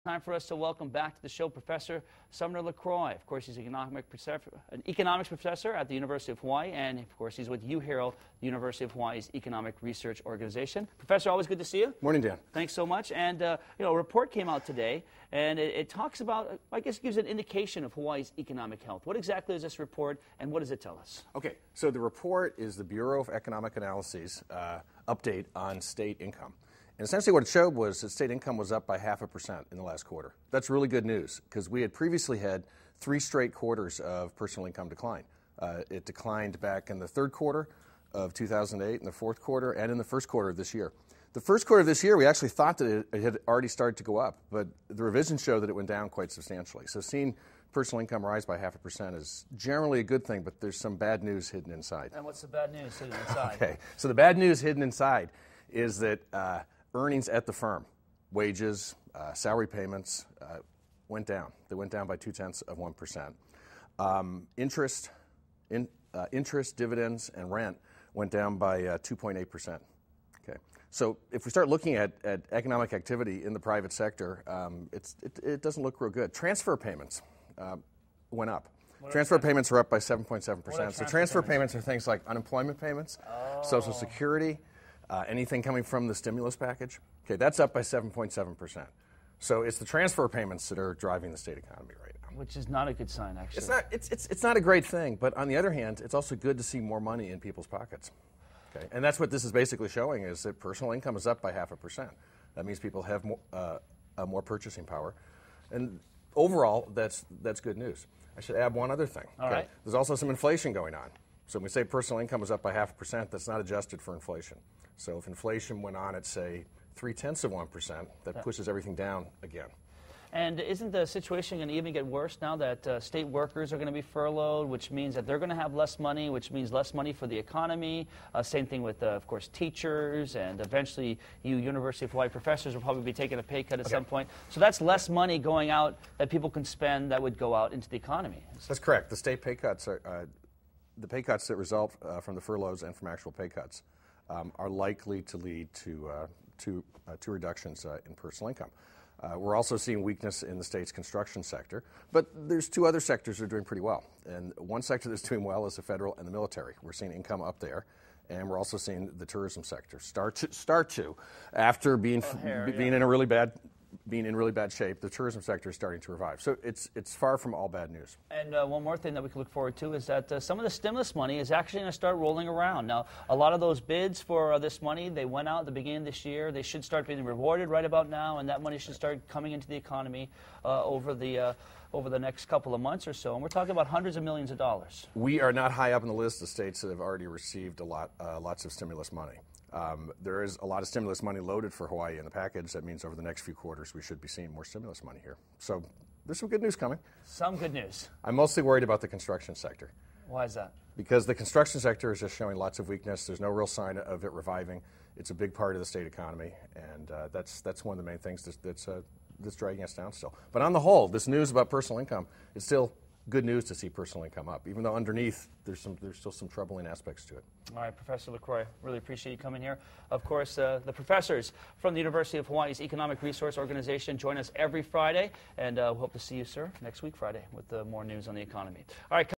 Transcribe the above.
Time for us to welcome back to the show Professor Sumner LaCroix. Of course, he's an economics professor at the University of Hawaii, and of course, he's with UHERO, the University of Hawaii's Economic Research Organization. Professor, always good to see you. Morning, Dan. Thanks so much. And a report came out today, and it talks about, I guess, gives an indication of Hawaii's economic health. What exactly is this report, and what does it tell us? Okay, so the report is the Bureau of Economic Analysis update on state income. And essentially what it showed was that state income was up by 0.5% in the last quarter. That's really good news because we had previously had 3 straight quarters of personal income decline. It declined back in the third quarter of 2008, in the fourth quarter, and in the first quarter of this year. The first quarter of this year, we actually thought that it had already started to go up, but the revisions show that it went down quite substantially. So seeing personal income rise by 0.5% is generally a good thing, but there's some bad news hidden inside. And what's the bad news hidden inside? Okay, so the bad news hidden inside is that earnings at the firm, wages, salary payments went down. They went down by 0.2%. Interest, dividends, and rent went down by 2.8%. Okay, so if we start looking at economic activity in the private sector, it doesn't look real good. Transfer payments went up. Transfer payments are up by 7.7%. So transfer payments are things like unemployment payments, Social Security, anything coming from the stimulus package. Okay, that's up by 7.7%. So it's the transfer payments that are driving the state economy right now. Which is not a good sign, actually. It's not a great thing, but on the other hand, it's also good to see more money in people's pockets. Okay, and that's what this is basically showing, is that personal income is up by 0.5%. That means people have more purchasing power, and overall, that's good news. I should add one other thing. All right. There's also some inflation going on. So when we say personal income is up by 0.5%, that's not adjusted for inflation. So if inflation went on at, say, 0.3%, that pushes everything down again. And isn't the situation going to even get worse now that state workers are going to be furloughed, which means that they're going to have less money, which means less money for the economy? Same thing with, of course, teachers, and eventually you University of Hawaii professors will probably be taking a pay cut at some point. So that's less money going out that people can spend that would go out into the economy. That's correct. The state pay cuts are the pay cuts that result from the furloughs and from actual pay cuts are likely to lead to reductions in personal income. We're also seeing weakness in the state's construction sector, but there's 2 other sectors that are doing pretty well. And one sector that's doing well is the federal and the military. We're seeing income up there, and we're also seeing the tourism sector start to after being in really bad shape. The tourism sector is starting to revive. So it's far from all bad news. And one more thing that we can look forward to is that some of the stimulus money is actually going to start rolling around. Now, a lot of those bids for this money, they went out at the beginning of this year. They should start being rewarded right about now, and that money should start coming into the economy over the next couple of months or so. And we're talking about hundreds of millions of dollars. We are not high up on the list of states that have already received lots of stimulus money. There is a lot of stimulus money loaded for Hawaii in the package. That means over the next few quarters we should be seeing more stimulus money here. So there's some good news coming. Some good news. I'm mostly worried about the construction sector. Why is that? Because the construction sector is just showing lots of weakness. There's no real sign of it reviving. It's a big part of the state economy, and that's one of the main things that's dragging us down still. But on the whole, this news about personal income is still good news to see personal income up, even though underneath there's still some troubling aspects to it. All right, Professor LaCroix, really appreciate you coming here. Of course, the professors from the University of Hawaii's Economic Resource Organization join us every Friday, and we hope to see you, sir, next week Friday with more news on the economy. All right.